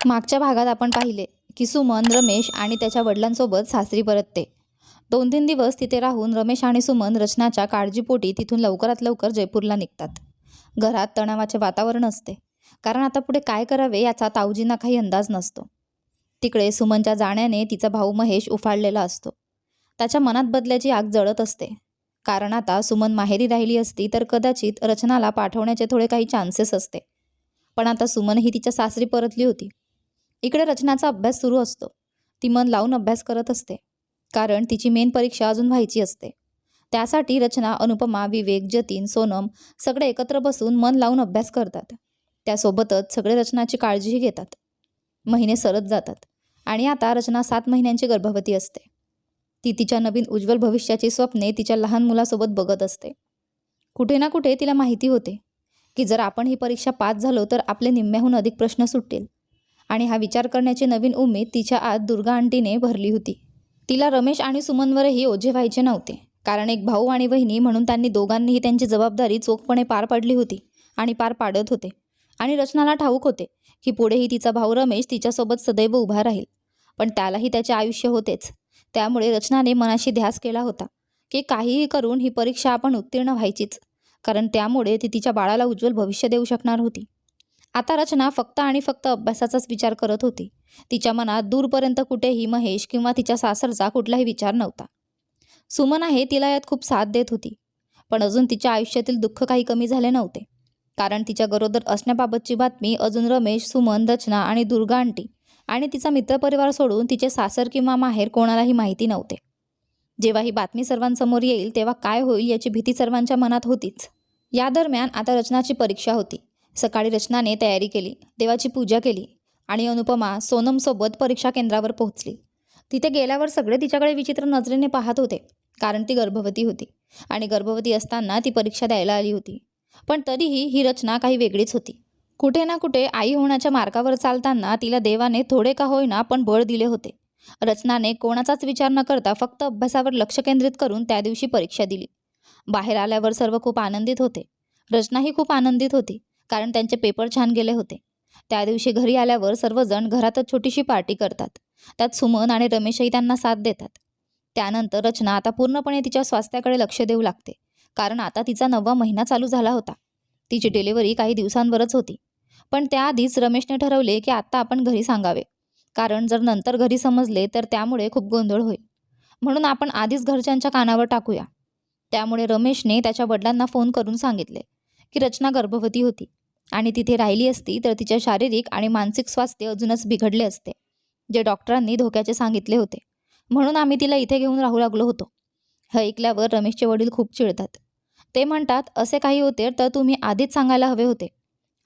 मागच्या भागात आपण पाहिले की सुमन रमेश आणि त्याच्या वडिलांसोबत सासरी परतते. 2-3 दिवस तिथे राहून रमेश आणि सुमन रचनाच्या काळजीपोटी तिथून लवकरात लवकर जयपूरला निघतात. घरात तणावाचे वातावरण असते, कारण आता पुढे काय करावे याचा ताऊजींना काही अंदाज नसतो. तिकडे सुमनच्या जाण्याने तिचा भाऊ महेश उफाळलेला असतो. त्याच्या मनात बदल्याची आग जळत असते, कारण आता सुमन माहेरी राहिली असती तर कदाचित रचनाला पाठवण्याचे थोडे काही चान्सेस असते. पण आता सुमन ही तिच्या सासरी परतली होती. इकडे रचनाचा अभ्यास सुरू असतो. ती मन लावून अभ्यास करत असते, कारण तिची मेन परीक्षा अजून व्हायची असते. त्यासाठी रचना, अनुपमा, विवेक, जतीन, सोनम सगळे एकत्र बसून मन लावून अभ्यास करतात. त्यासोबतच सगळे रचनाची काळजीही घेतात. महिने सरत जातात आणि आता रचना 7 महिन्यांची गर्भवती असते. ती तिच्या नवीन उज्ज्वल भविष्याची स्वप्ने तिच्या लहान मुलासोबत बघत असते. कुठे ना कुठे तिला माहिती होते की जर आपण ही परीक्षा पास झालो तर आपले निम्म्याहून अधिक प्रश्न सुटतील. आणि हा विचार करण्याची नवीन उमेद तिच्या आत दुर्गा आंटीने भरली होती. तिला रमेश आणि सुमनवरही ओझे व्हायचे नव्हते, कारण एक भाऊ आणि बहिणी म्हणून त्यांनी दोघांनीही त्यांची जबाबदारी चोखपणे पार पाडली होती आणि पार पाडत होते. आणि रचनाला ठाऊक होते की पुढेही तिचा भाऊ रमेश तिच्यासोबत सदैव उभा राहील. पण त्यालाही त्याचे आयुष्य होतेच. त्यामुळे रचनाने मनाशी ध्यास केला होता की काहीही करून ही परीक्षा आपण उत्तीर्ण व्हायचीच, कारण त्यामुळे ती तिच्या बाळाला उज्ज्वल भविष्य देऊ शकणार होती. आता रचना फक्त आणि फक्त अभ्यासाचाच विचार करत होती. तिच्या मनात दूरपर्यंत कुठेही महेश किंवा तिच्या सासरचा कुठलाही विचार नव्हता. सुमन आहे तिला यात खूप साथ देत होती, पण अजून तिच्या आयुष्यातील दुःख काही कमी झाले नव्हते, कारण तिच्या गरोदर असण्याबाबतची बातमी अजून रमेश, सुमन, रचना आणि दुर्गा आंटी आणि तिचा मित्रपरिवार सोडून तिचे सासर किंवा माहेर कोणालाही माहिती नव्हते. जेव्हा ही बातमी सर्वांसमोर येईल तेव्हा काय होईल याची भीती सर्वांच्या मनात होतीच. या दरम्यान आता रचनाची परीक्षा होती. सकाळी रचनाने तयारी केली, देवाची पूजा केली आणि अनुपमा सोनमसोबत परीक्षा केंद्रावर पोहोचली. तिथे गेल्यावर सगळे तिच्याकडे विचित्र नजरेने पाहत होते, कारण ती गर्भवती होती आणि गर्भवती असताना ती परीक्षा द्यायला आली होती. पण तरीही ही रचना काही वेगळीच होती. कुठे ना कुठे आई होण्याच्या मार्गावर चालताना तिला देवाने थोडे का होईना पण बळ दिले होते. रचनाने कोणाचाच विचार न करता फक्त अभ्यासावर लक्ष केंद्रित करून त्या दिवशी परीक्षा दिली. बाहेर आल्यावर सर्व खूप आनंदित होते. रचनाही खूप आनंदित होती, कारण त्यांचे पेपर छान गेले होते. त्या दिवशी घरी आल्यावर सर्वजण घरातच छोटीशी पार्टी करतात. त्यात सुमन आणि रमेशही त्यांना साथ देतात. त्यानंतर रचना आता पूर्णपणे तिच्या स्वास्थ्याकडे लक्ष देऊ लागते, कारण आता तिचा 9वा महिना चालू झाला होता. तिची डिलिव्हरी काही दिवसांवरच होती. पण त्याआधीच रमेशने ठरवले की आता आपण घरी सांगावे, कारण जर नंतर घरी समजले तर त्यामुळे खूप गोंधळ होईल. म्हणून आपण आधीच घरच्यांच्या कानावर टाकूया. त्यामुळे रमेशने त्याच्या वडिलांना फोन करून सांगितले की रचना गर्भवती होती आणि तिथे राहिली असती तर तिचे शारीरिक आणि मानसिक स्वास्थ्य अजूनच बिघडले असते, जे डॉक्टरांनी धोक्याचे सांगितले होते. म्हणून आम्ही तिला इथे घेऊन राहू लागलो होतो. हे ऐकल्यावर रमेशचे वडील खूप चिडतात. ते म्हणतात, असे काही होते तर तुम्ही आधीच सांगायला हवे होते.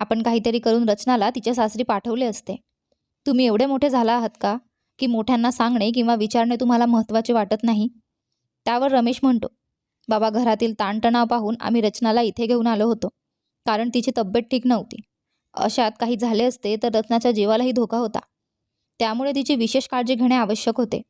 आपण काहीतरी करून रचनाला तिच्या सासरी पाठवले असते. तुम्ही एवढे मोठे झाला आहात का की मोठ्यांना सांगणे किंवा विचारणे तुम्हाला महत्त्वाचे वाटत नाही? त्यावर रमेश म्हणतो, बाबा, घरातील ताणतणाव पाहून आम्ही रचनाला इथे घेऊन आलो होतो, कारण तिची तब्येत ठीक नव्हती. अशात काही झाले असते तर रचनाच्या जीवालाही धोका होता. त्यामुळे तिची विशेष काळजी घेणे आवश्यक होते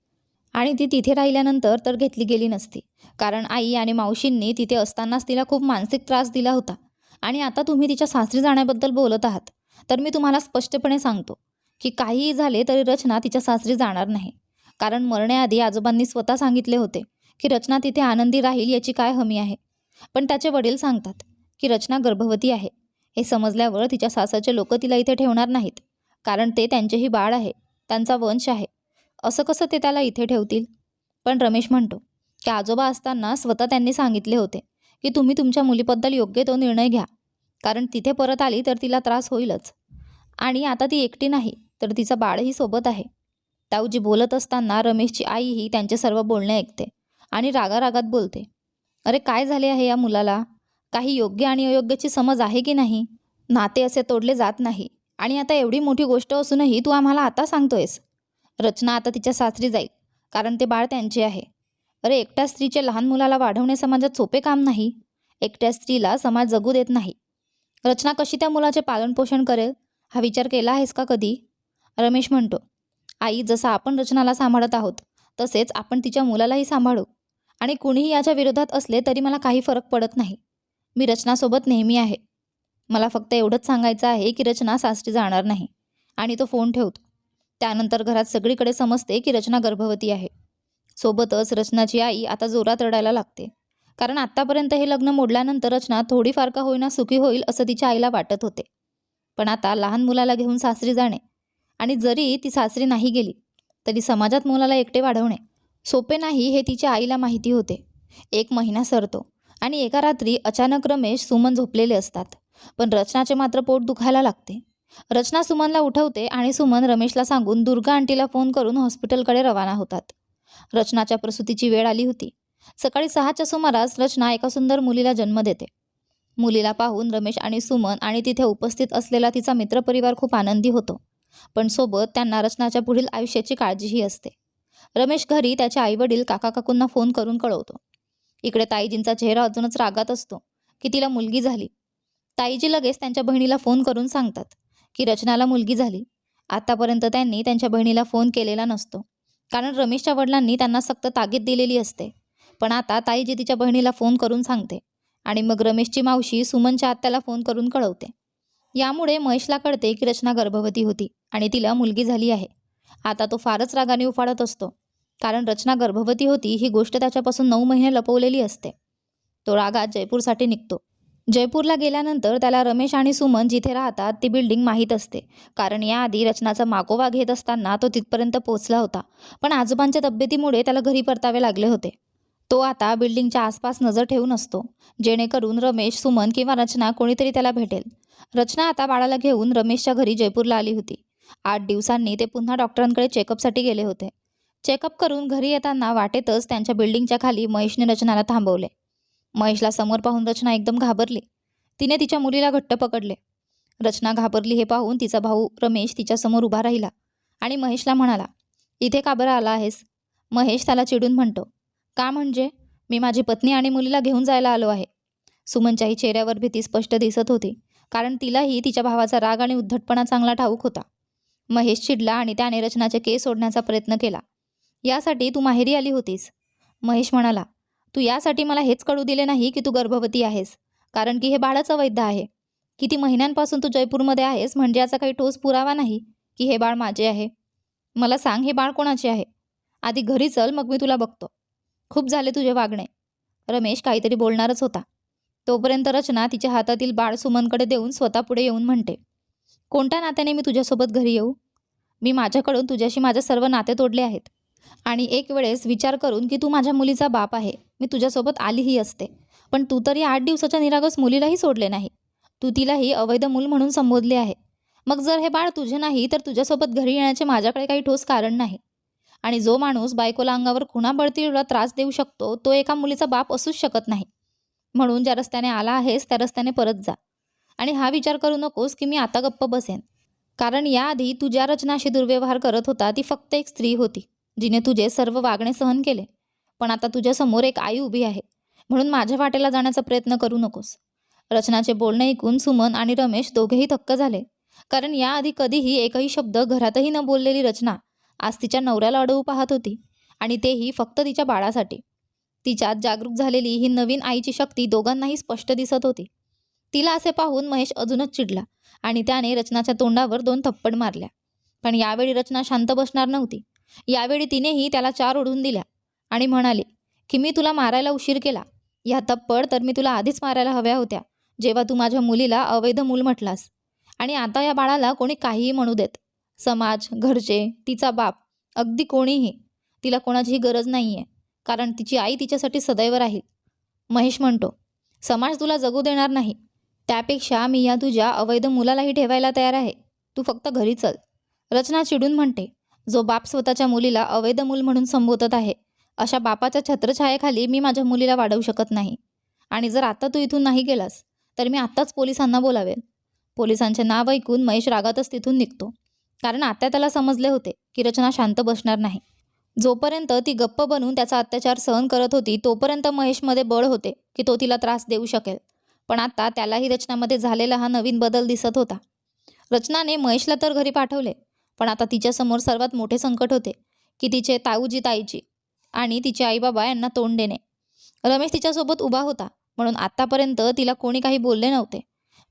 आणि ती तिथे राहिल्यानंतर तर घेतली गेली नसती, कारण आई आणि मावशींनी तिथे असतानाच तिला खूप मानसिक त्रास दिला होता. आणि आता तुम्ही तिच्या सासरी जाण्याबद्दल बोलत आहात, तर मी तुम्हाला स्पष्टपणे सांगतो की काहीही झाले तरी रचना तिच्या सासरी जाणार नाही, कारण मरण्याआधी आजोबांनी स्वतः सांगितले होते की रचना तिथे आनंदी राहील याची काय हमी आहे. पण त्याचे वडील सांगतात की रचना गर्भवती आहे. हे समजल्यावर तिच्या सासरचे लोक तिला इथे ठेवणार नाहीत, कारण ते त्यांचेही बाळ आहे, त्यांचा वंश आहे. असं कसं ते त्याला इथे ठेवतील? पण रमेश म्हणतो की आजोबा असताना स्वतः त्यांनी सांगितले होते की तुम्ही तुमच्या मुलीबद्दल योग्य तो निर्णय घ्या, कारण तिथे परत आली तर तिला त्रास होईलच. आणि आता ती एकटी नाही तर तिचा बाळही सोबत आहे. ताऊजी बोलत असताना रमेशची आईही त्यांचे सर्व बोलणे ऐकते आणि रागारागात बोलते, अरे काय झाले आहे या मुलाला? काही योग्य आणि अयोग्याची समज आहे की नाही? नाते असे तोडले जात नाही आणि आता एवढी मोठी गोष्ट असूनही तू आम्हाला आता सांगतोयस? रचना आता तिच्या सासरी जाईल, कारण ते बाळ त्यांचे आहे. अरे, एकट्या स्त्रीचे लहान मुलाला वाढवणे समाजात सोपे काम नाही. एकट्या स्त्रीला समाज जगू देत नाही. रचना कशी त्या मुलाचे पालनपोषण करेल हा विचार केला आहेस का कधी? रमेश म्हणतो, आई, जसं आपण रचनाला सांभाळत आहोत तसेच आपण तिच्या मुलालाही सांभाळू. आणि कुणीही याच्या विरोधात असले तरी मला काही फरक पडत नाही. मी रचनासोबत नेहमी आहे. मला फक्त एवढंच सांगायचं आहे की रचना सासरी जाणार नाही आणि तो फोन ठेवतो. त्यानंतर घरात सगळीकडे समजते की रचना गर्भवती आहे. सोबतच रचनाची आई आता जोरात रडायला लागते. कारण आत्तापर्यंत हे लग्न मोडल्यानंतर रचना थोडीफार का होईना सुखी होईल असं तिच्या आईला वाटत होते. पण आता लहान मुलाला घेऊन सासरी जाणे आणि जरी ती सासरी नाही गेली तरी समाजात मुलाला एकटे वाढवणे सोपे नाही हे तिच्या आईला माहिती होते. 1 महिना सरतो आणि एका रात्री अचानक रमेश, सुमन झोपलेले असतात. पण रचनाचे मात्र पोट दुखायला लागते. रचना सुमनला उठवते आणि सुमन रमेशला सांगून दुर्गा आंटीला फोन करून हॉस्पिटलकडे रवाना होतात. रचनाच्या प्रसूतीची वेळ आली होती. सकाळी 6च्या सुमारास रचना एका सुंदर मुलीला जन्म देते. मुलीला पाहून रमेश आणि सुमन आणि तिथे उपस्थित असलेला तिचा मित्रपरिवार खूप आनंदी होतो. पण सोबत त्यांना रचनाच्या पुढील आयुष्याची काळजीही असते. रमेश घरी त्याचे आईवडील काका काकूंना फोन करून कळवतो. इकडे ताईजींचा चेहरा अजूनच रागात असतो की तिला मुलगी झाली. ताईजी लगेच त्यांच्या बहिणीला फोन करून सांगतात की रचनाला मुलगी झाली. आतापर्यंत त्यांनी त्यांच्या बहिणीला फोन केलेला नसतो, कारण रमेशच्या वडिलांनी त्यांना सक्त ताकीद दिलेली असते. पण आता ताईजी तिच्या बहिणीला फोन करून सांगते आणि मग रमेशची मावशी सुमनच्या आत्याला फोन करून कळवते. यामुळे महेशला कळते की रचना गर्भवती होती आणि तिला मुलगी झाली आहे. आता तो फारच रागाने उफाळत असतो, कारण रचना गर्भवती होती ही गोष्ट त्याच्यापासून 9 महिने लपवलेली असते. तो रागात जयपूरसाठी निघतो. जयपूरला गेल्यानंतर त्याला रमेश आणि सुमन जिथे राहतात ती बिल्डिंग माहीत असते, कारण याआधी रचनाचा मागोवा घेत असताना तो तिथपर्यंत पोहोचला होता. पण आजोबांच्या तब्येतीमुळे त्याला घरी परतावे लागले होते. तो आता बिल्डिंगच्या आसपास नजर ठेवून असतो, जेणेकरून रमेश, सुमन किंवा रचना कोणीतरी त्याला भेटेल. रचना आता बाळाला घेऊन रमेशच्या घरी जयपूरला आली होती. 8 दिवसांनी ते पुन्हा डॉक्टरांकडे चेकअपसाठी गेले होते. चेकअप करून घरी येताना वाटेतच त्यांच्या बिल्डिंगच्या खाली महेशने रचनाला थांबवले. महेशला समोर पाहून रचना एकदम घाबरली. तिने तिच्या मुलीला घट्ट पकडले. रचना घाबरली हे पाहून तिचा भाऊ रमेश तिच्यासमोर उभा राहिला आणि महेशला म्हणाला, "इथे का बरं आला आहेस?" महेश त्याला चिडून म्हणतो, "का म्हणजे? मी माझी पत्नी आणि मुलीला घेऊन जायला आलो आहे." सुमनच्याही चेहऱ्यावर भीती स्पष्ट दिसत होती, कारण तिलाही तिच्या भावाचा राग आणि उद्धटपणा चांगला ठाऊक होता. महेश चिडला आणि त्याने रचनाचे केस सोडण्याचा प्रयत्न केला. "यासाठी तू माहेरी आली होतीस?" महेश म्हणाला, "तू यासाठी मला हेच कळू दिले नाही की तू गर्भवती आहेस, कारण की हे बाळच अवैध आहे. किती महिन्यांपासून तू जयपूरमध्ये आहेस म्हणजे याचा काही ठोस पुरावा नाही की हे बाळ माझे आहे. मला सांग, हे बाळ कोणाचे आहे? आधी घरी चल, मग मी तुला बघतो. खूप झाले तुझे वागणे." रमेश काहीतरी बोलणारच होता. तोपर्यंत रचना तिच्या हातातील बाळ सुमनकडे देऊन स्वतः पुढे येऊन म्हणते, "कोणत्या नात्याने मी तुझ्यासोबत घरी येऊ? मी माझ्याकडून तुझ्याशी माझे सर्व नाते तोडले आहेत आणि एक वेळेस विचार करून की तू माझ्या मुलीचा बाप आहे, मी तुझ्यासोबत आलीही असते. पण तू तरी 8 दिवसाच्या निरागस मुलीलाही सोडले नाही. तू तिलाही अवैध मूल म्हणून संबोधले आहे. मग जर हे बाळ तुझे नाही तर तुझ्यासोबत घरी येण्याचे माझ्याकडे काही ठोस कारण नाही. आणि जो माणूस बायकोला अंगावर खुणा बळतीला त्रास देऊ शकतो तो एका मुलीचा बाप असूच शकत नाही. म्हणून ज्या रस्त्याने आला आहेस त्या रस्त्याने परत जा. आणि हा विचार करू नकोस की मी आता गप्प बसेन, कारण याआधी तू ज्या रचनाशी दुर्व्यवहार करत होता ती फक्त एक स्त्री होती, जिने तुझे सर्व वागणे सहन केले. पण आता तुझ्यासमोर एक आई उभी आहे, म्हणून माझ्या वाटेला जाण्याचा प्रयत्न करू नकोस." रचनाचे बोलणे ऐकून सुमन आणि रमेश दोघेही थक्क झाले, कारण याआधी कधीही एकही शब्द घरातही न बोललेली रचना आज तिच्या नवऱ्याला अडवू पाहत होती, आणि तेही फक्त तिच्या बाळासाठी. तिच्यात जागरूक झालेली ही नवीन आईची शक्ती दोघांनाही स्पष्ट दिसत होती. तिला असे पाहून महेश अजूनच चिडला आणि त्याने रचनाच्या तोंडावर 2 थप्पड मारल्या. पण यावेळी रचना शांत बसणार नव्हती. यावेळी तिनेही त्याला 4 ओढून दिल्या आणि म्हणाली की "मी तुला मारायला उशीर केला. या थप्पड तर मी तुला आधीच मारायला हव्या होत्या, जेव्हा तू माझ्या मुलीला अवैध मूल म्हटलास. आणि आता या बाळाला कोणी काहीही म्हणू देत. समाज, घरचे, तिचा बाप, अगदी कोणीही. तिला कोणाचीही गरज नाही आहे, कारण तिची आई तिच्यासाठी सदैव राहील." महेश म्हणतो, "समाज तुला जगू देणार नाही. त्यापेक्षा मी या तुझ्या अवैध मुलालाही ठेवायला तयार आहे. तू फक्त घरी चल." रचना चिडून म्हणते, "जो बाप स्वतःच्या मुलीला अवैध मूल म्हणून संबोधत आहे, अशा बापाच्या छत्रछायेखाली मी माझ्या मुलीला वाढवू शकत नाही. आणि जर आता तू इथून नाही गेलास तर मी आत्ताच पोलिसांना बोलावेल." पोलिसांचे नाव ऐकून महेश रागातच तिथून निघतो, कारण आता त्याला समजले होते की रचना शांत बसणार नाही. जोपर्यंत ती गप्प बनून त्याचा अत्याचार सहन करत होती तोपर्यंत महेशमध्ये बळ होते की तो तिला त्रास देऊ शकेल. पण आता त्यालाही रचनामध्ये झालेला हा नवीन बदल दिसत होता. रचनाने महेशला तर घरी पाठवले, पण आता तिच्यासमोर सर्वात मोठे संकट होते की तिचे ताऊजी ताईची आणि तिचे आईबाबा यांना तोंड देणे. रमेश तिच्यासोबत उभा होता, म्हणून आत्तापर्यंत तिला कोणी काही बोलले नव्हते.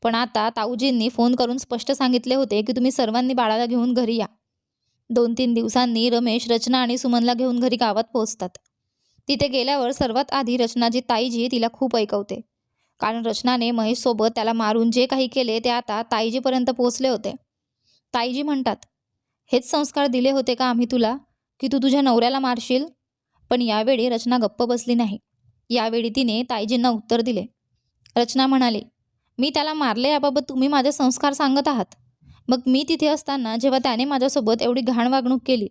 पण आता ताऊजींनी फोन करून स्पष्ट सांगितले होते की तुम्ही सर्वांनी बाळाला घेऊन घरी या. 2-3 दिवसांनी रमेश रचना आणि सुमनला घेऊन घरी गावात पोहोचतात. तिथे गेल्यावर सर्वात आधी रचनाची ताईजी तिला खूप ऐकवते. कारण रचनाने महेशसोबत त्याला मारून जे काही केले ते आता ताईजीपर्यंत पोहोचले होते. ताईजी म्हणतात, हेच संस्कार दिले होते का आम्ही तुला, की तू तुझ्या नवऱ्याला मारशील? पण यावेळी रचना गप्प बसली नाही. यावेळी तिने ताईजींना उत्तर दिले. रचना म्हणाली, मी त्याला मारले याबाबत तुम्ही माझे संस्कार सांगत आहात. मग मी तिथे असताना जेव्हा त्याने माझ्यासोबत एवढी घाण वागणूक केली,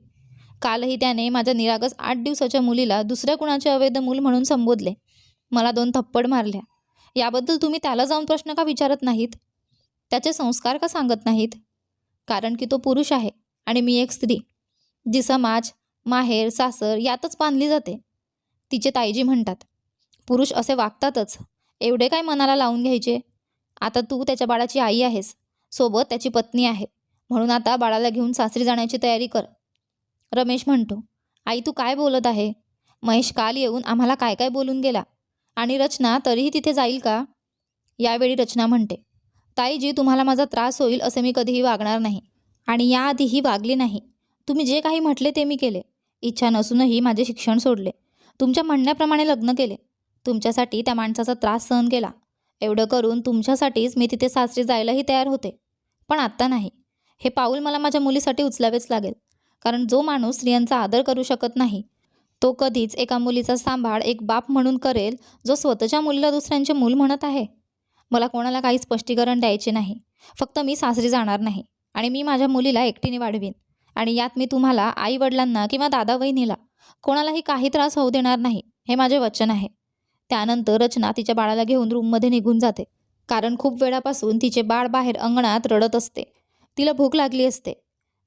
कालही त्याने माझ्या निरागस 8 दिवसाच्या मुलीला दुसऱ्या कुणाचे अवैध मूल म्हणून संबोधले, मला 2 थप्पड मारल्या. याबद्दल तुम्ही त्याला जाऊन प्रश्न का विचारत नाहीत? त्याचे संस्कार का सांगत नाहीत? कारण की तो पुरुष आहे आणि मी एक स्त्री, जी समाज, माहेर, सासर यातच बांधली जाते. तिचे ताईजी म्हणतात, पुरुष असे वागतातच, एवढे काय मनाला लावून घ्यायचे? आता तू त्याच्या बाळाची आई आहेस, सोबत त्याची पत्नी आहे, म्हणून आता बाळाला घेऊन सासरी जाण्याची तयारी कर. रमेश म्हणतो, आई तू काय बोलत आहे? महेश काल येऊन आम्हाला काय काय बोलून गेला, आणि रचना तरीही तिथे जाईल का? यावेळी रचना म्हणते, ताईजी तुम्हाला माझा त्रास होईल असे मी कधीही वागणार नाही, आणि याआधीही वागली नाही. तुम्ही जे काही म्हटले ते मी केले. इच्छा नसूनही माझे शिक्षण सोडले, तुमच्या म्हणण्याप्रमाणे लग्न केले, तुमच्यासाठी त्या माणसाचा त्रास सहन केला. एवढं करून तुमच्यासाठीच मी तिथे सासरी जायलाही तयार होते. पण आत्ता नाही. हे पाऊल मला माझ्या मुलीसाठी उचलावेच लागेल. कारण जो माणूस स्त्रियांचा आदर करू शकत नाही, तो कधीच एका मुलीचा सांभाळ एक बाप म्हणून करेल, जो स्वतःच्या मुलीला दुसऱ्यांचे मूल म्हणत आहे. मला कोणाला काही स्पष्टीकरण द्यायचे नाही. फक्त मी सासरी जाणार नाही, आणि मी माझ्या मुलीला एकटीने वाढवीन, आणि यात मी तुम्हाला, आई वडिलांना किंवा दादा वहिनीला कोणालाही काही त्रास होऊ देणार नाही, हे माझे वचन आहे. त्यानंतर रचना तिच्या बाळाला घेऊन रूममध्ये निघून जाते. कारण खूप वेळापासून तिचे बाळ बाहेर अंगणात रडत असते. तिला भूक लागली असते.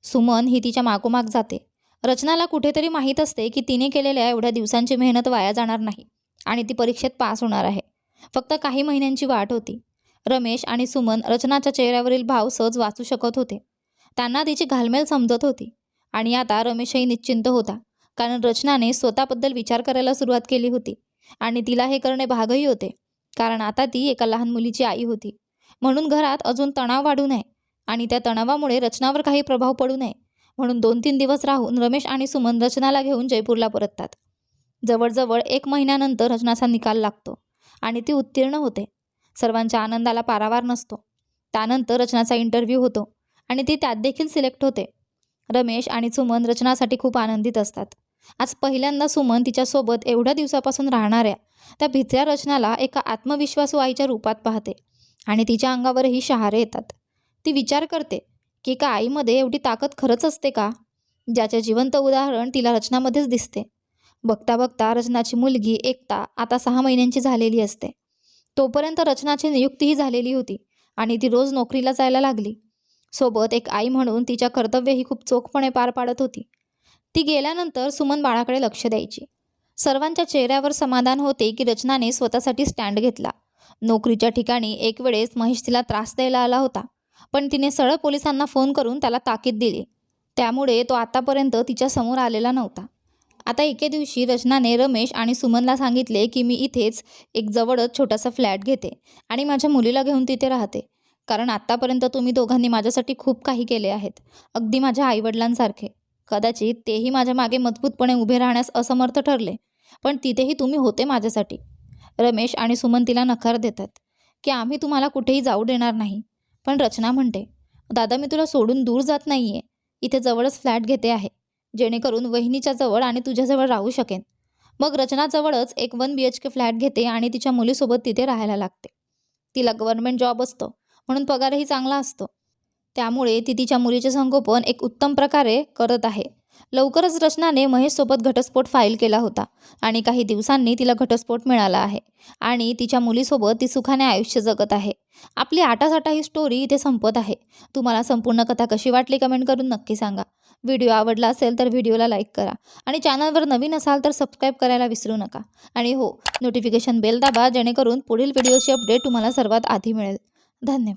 सुमन ही तिच्या मागोमाग जाते. रचनाला कुठेतरी माहीत असते की तिने केलेल्या एवढ्या दिवसांची मेहनत वाया जाणार नाही, आणि ती परीक्षेत पास होणार आहे. फक्त काही महिन्यांची वाट होती. रमेश आणि सुमन रचनाच्या चेहऱ्यावरील भाव सहज वाचू शकत होते. त्यांना तिची घालमेल समजत होती. आणि आता रमेशही निश्चिंत होता, कारण रचनाने स्वतःबद्दल विचार करायला सुरुवात केली होती, आणि तिला हे करणे भागही होते. कारण आता ती एका लहान मुलीची आई होती. म्हणून घरात अजून तणाव वाढू नये, आणि त्या तणावामुळे रचनावर काही प्रभाव पडू नये, म्हणून 2-3 दिवस राहून रमेश आणि सुमन रचनाला घेऊन जयपूरला परततात. जवळजवळ 1 महिन्यानंतर रचनाचा निकाल लागतो, आणि ती उत्तीर्ण होते. सर्वांच्या आनंदाला पारावार नसतो. त्यानंतर रचनाचा इंटरव्ह्यू होतो, आणि ती त्यात देखील सिलेक्ट होते. रमेश आणि सुमन रचनासाठी खूप आनंदित असतात. आज पहिल्यांदा सुमन तिच्यासोबत एवढ्या दिवसापासून राहणाऱ्या त्या भित्र्या रचनाला एका आत्मविश्वासू आईच्या रूपात पाहते, आणि तिच्या अंगावरही शहारे येतात. ती विचार करते की एका आईमध्ये एवढी ताकद खरंच असते का, ज्याचे जिवंत उदाहरण तिला रचनामध्येच दिसते. बघता बघता रचनाची मुलगी एकता आता 6 महिन्यांची झालेली असते. तोपर्यंत रचनाची नियुक्तीही झालेली होती, आणि ती रोज नोकरीला जायला लागली. सोबत एक आई म्हणून तिच्या कर्तव्यही खूप चोखपणे पार पाडत होती. ती गेल्यानंतर सुमन बाळाकडे लक्ष द्यायची. सर्वांच्या चेहऱ्यावर समाधान होते की रचनाने स्वतःसाठी स्टँड घेतला. नोकरीच्या ठिकाणी एक वेळेस महेश तिला त्रास द्यायला आला होता, पण तिने सरळ पोलिसांना फोन करून त्याला ताकीद दिली. त्यामुळे तो आतापर्यंत तिच्या समोर आलेला नव्हता. आता एके दिवशी रचनाने रमेश आणि सुमनला सांगितले की मी इथेच एक जवळच छोटासा फ्लॅट घेते, आणि माझ्या मुलीला घेऊन तिथे राहते. कारण आत्तापर्यंत तुम्ही दोघांनी माझ्यासाठी खूप काही केले आहेत, अगदी माझ्या आईवडिलांसारखे. कदाचित तेही माझ्या मागे मजबूतपणे उभे राहण्यास असमर्थ ठरले, पण तिथेही तुम्ही होते माझ्यासाठी. रमेश आणि सुमन तिला नकार देतात की आम्ही तुम्हाला कुठेही जाऊ देणार नाही. पण रचना म्हणते, दादा मी तुला सोडून दूर जात नाही आहे, इथे जवळच फ्लॅट घेते आहे, जेणेकरून वहिनीच्या जवळ आणि तुझ्याजवळ राहू शकेन. मग रचनाजवळच एक 1 BHK फ्लॅट घेते, आणि तिच्या मुलीसोबत तिथे राहायला लागते. तिला गव्हर्नमेंट जॉब असतो, म्हणून पगारही चांगला असतो. त्यामुळे ती तिच्या मुलीचे संगोपन एक उत्तम प्रकारे करत आहे. लवकरच रचनाने महेशसोबत घटस्फोट फाईल केला होता, आणि काही दिवसांनी तिला घटस्फोट मिळाला आहे, आणि तिच्या मुलीसोबत ती सुखाने आयुष्य जगत आहे. आपली आटासाटा ही स्टोरी इथे संपत आहे. तुम्हाला संपूर्ण कथा कशी वाटली कमेंट करून नक्की सांगा. व्हिडिओ आवडला असेल तर व्हिडिओला लाईक करा, आणि चॅनलवर नवीन असाल तर सबस्क्राईब करायला विसरू नका. आणि हो, नोटिफिकेशन बेल दाबा, जेणेकरून पुढील व्हिडिओची अपडेट तुम्हाला सर्वात आधी मिळेल. धन्यवाद.